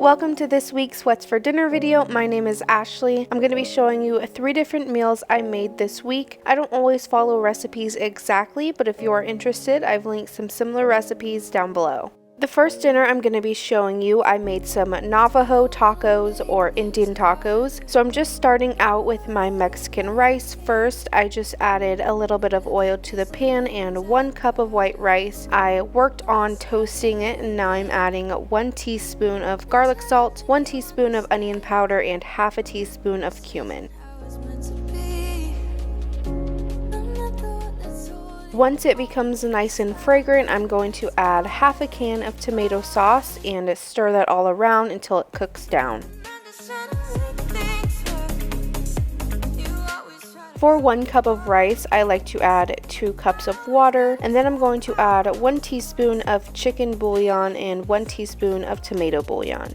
Welcome to this week's What's for Dinner video. My name is Ashley. I'm going to be showing you 3 different meals I made this week. I don't always follow recipes exactly, but if you are interested, I've linked some similar recipes down below. The first dinner I'm going to be showing you, I made some Navajo tacos or Indian tacos. So I'm just starting out with my Mexican rice. First, I just added a little bit of oil to the pan and 1 cup of white rice. I worked on toasting it and now I'm adding 1 teaspoon of garlic salt, 1 teaspoon of onion powder, and half a teaspoon of cumin. Once it becomes nice and fragrant, I'm going to add half a can of tomato sauce and stir that all around until it cooks down. For 1 cup of rice, I like to add 2 cups of water, and then I'm going to add 1 teaspoon of chicken bouillon and 1 teaspoon of tomato bouillon.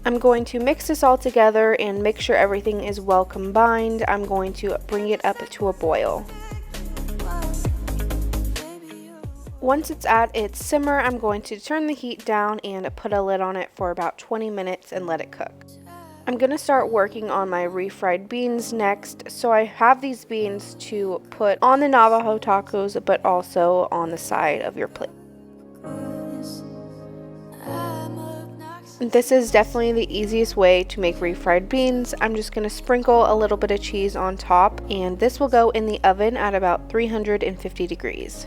I'm going to mix this all together and make sure everything is well combined. I'm going to bring it up to a boil. Once it's at its simmer, I'm going to turn the heat down and put a lid on it for about 20 minutes and let it cook. I'm going to start working on my refried beans next. So I have these beans to put on the Navajo tacos, but also on the side of your plate. This is definitely the easiest way to make refried beans. I'm just going to sprinkle a little bit of cheese on top, and this will go in the oven at about 350 degrees.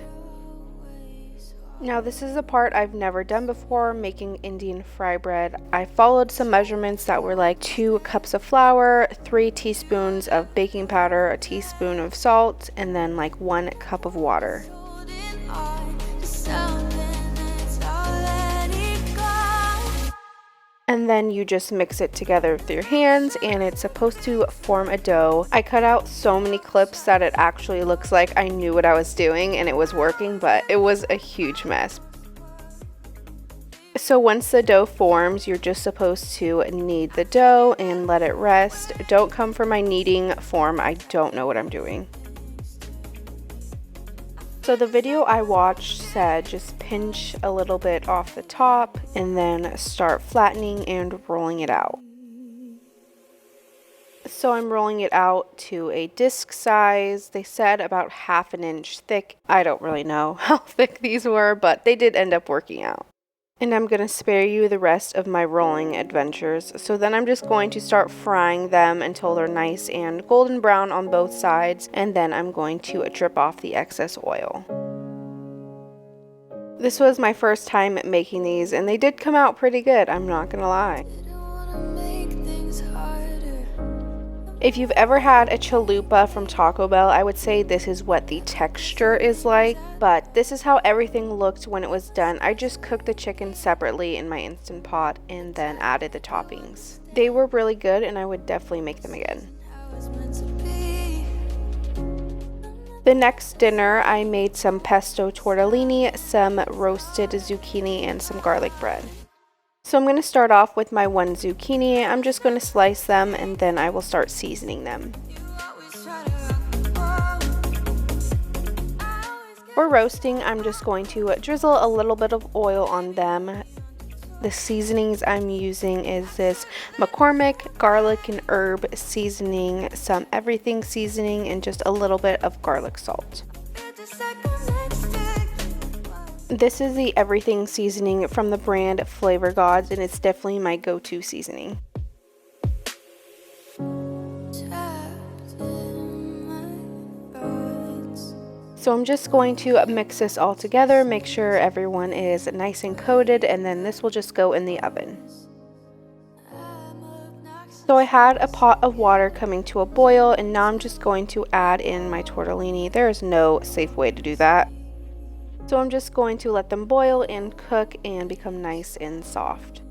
Now this is the part I've never done before, making Indian fry bread. I followed some measurements that were like 2 cups of flour, 3 teaspoons of baking powder, a teaspoon of salt, and then like 1 cup of water. And then you just mix it together with your hands and it's supposed to form a dough. I cut out so many clips that it actually looks like I knew what I was doing and it was working, but it was a huge mess. So once the dough forms, you're just supposed to knead the dough and let it rest. Don't come for my kneading form, I don't know what I'm doing. So the video I watched said just pinch a little bit off the top and then start flattening and rolling it out. So I'm rolling it out to a disc size. They said about 1/2 inch thick. I don't really know how thick these were, but they did end up working out. And I'm going to spare you the rest of my rolling adventures. So then I'm just going to start frying them until they're nice and golden brown on both sides. And then I'm going to drip off the excess oil. This was my first time making these and they did come out pretty good, I'm not going to lie. If you've ever had a chalupa from Taco Bell, I would say this is what the texture is like, but this is how everything looked when it was done. I just cooked the chicken separately in my Instant Pot and then added the toppings. They were really good and I would definitely make them again. The next dinner, I made some pesto tortellini, some roasted zucchini, and some garlic bread. So I'm going to start off with my 1 zucchini. I'm just going to slice them and then I will start seasoning them. For roasting, I'm just going to drizzle a little bit of oil on them. The seasonings I'm using is this McCormick garlic and herb seasoning, some everything seasoning, and just a little bit of garlic salt. This is the everything seasoning from the brand Flavor Gods, and it's definitely my go-to seasoning. So I'm just going to mix this all together, make sure everyone is nice and coated, and then this will just go in the oven. So I had a pot of water coming to a boil, and now I'm just going to add in my tortellini. There is no safe way to do that. So I'm just going to let them boil and cook and become nice and soft.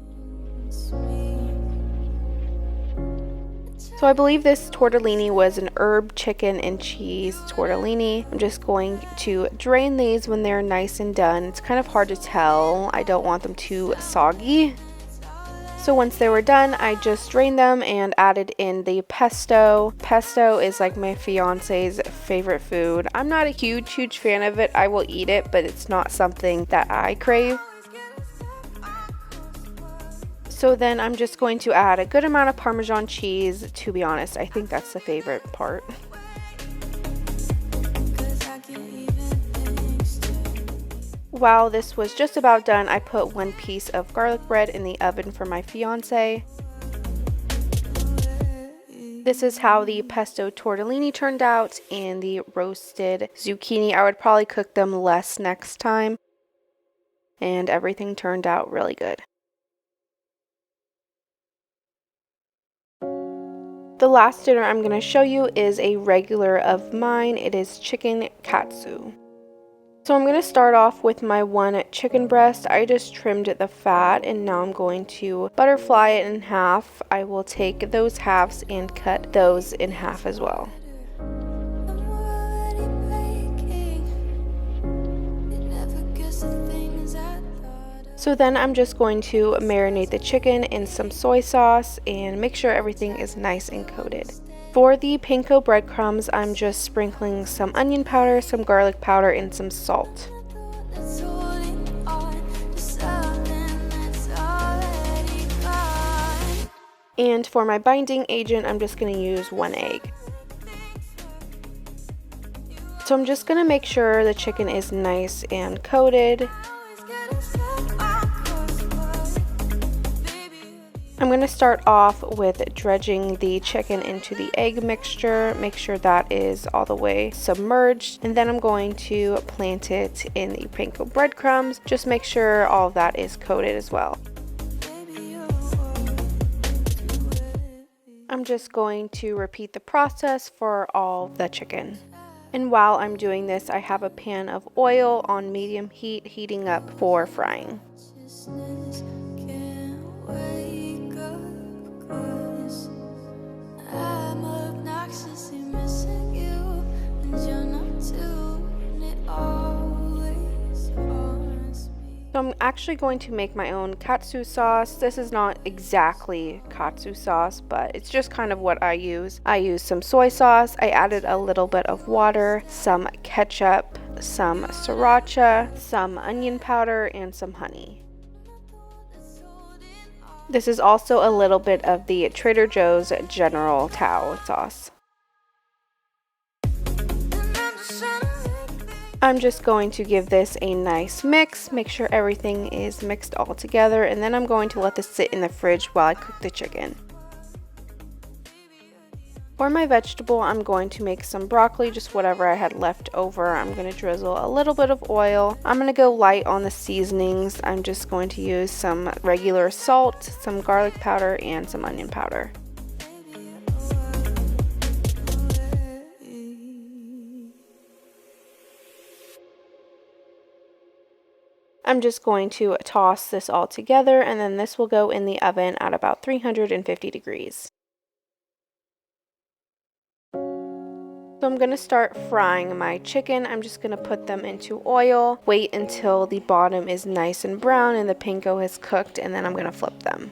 So I believe this tortellini was an herb, chicken, and cheese tortellini. I'm just going to drain these when they're nice and done. It's kind of hard to tell. I don't want them too soggy. So once they were done, I just drained them and added in the pesto. Pesto is like my fiance's favorite food. I'm not a huge fan of it. I will eat it, but it's not something that I crave. So then I'm just going to add a good amount of Parmesan cheese. To be honest, I think that's the favorite part. While this was just about done, I put one piece of garlic bread in the oven for my fiance. This is how the pesto tortellini turned out and the roasted zucchini. I would probably cook them less next time. And everything turned out really good. The last dinner I'm going to show you is a regular of mine. It is chicken katsu. So I'm going to start off with my one chicken breast. I just trimmed the fat and now I'm going to butterfly it in half. I will take those halves and cut those in half as well. So then I'm just going to marinate the chicken in some soy sauce and make sure everything is nice and coated. For the panko breadcrumbs, I'm just sprinkling some onion powder, some garlic powder, and some salt. And for my binding agent, I'm just going to use 1 egg. So I'm just going to make sure the chicken is nice and coated. I'm going to start off with dredging the chicken into the egg mixture, make sure that is all the way submerged, and then I'm going to plant it in the panko breadcrumbs. Just make sure all of that is coated as well. I'm just going to repeat the process for all the chicken. And while I'm doing this, I have a pan of oil on medium heat heating up for frying. So I'm actually going to make my own katsu sauce. This is not exactly katsu sauce, but it's just kind of what I use. I use some soy sauce, I added a little bit of water, some ketchup, some sriracha, some onion powder, and some honey. This is also a little bit of the Trader Joe's General Tao sauce. I'm just going to give this a nice mix, make sure everything is mixed all together, and then I'm going to let this sit in the fridge while I cook the chicken. For my vegetable, I'm going to make some broccoli, just whatever I had left over. I'm going to drizzle a little bit of oil. I'm going to go light on the seasonings. I'm just going to use some regular salt, some garlic powder, and some onion powder. I'm just going to toss this all together, and then this will go in the oven at about 350 degrees. So I'm going to start frying my chicken. I'm just going to put them into oil, wait until the bottom is nice and brown and the panko has cooked, and then I'm going to flip them.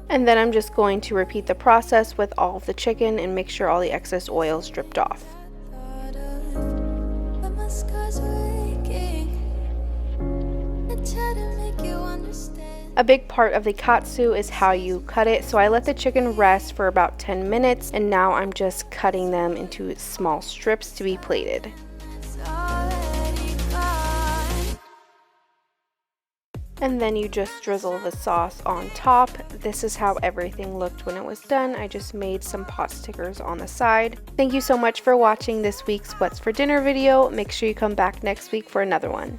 And then I'm just going to repeat the process with all of the chicken and make sure all the excess oil is dripped off. A big part of the katsu is how you cut it, so I let the chicken rest for about 10 minutes and now I'm just cutting them into small strips to be plated. And then you just drizzle the sauce on top. This is how everything looked when it was done. I just made some pot stickers on the side. Thank you so much for watching this week's What's for Dinner video. Make sure you come back next week for another one.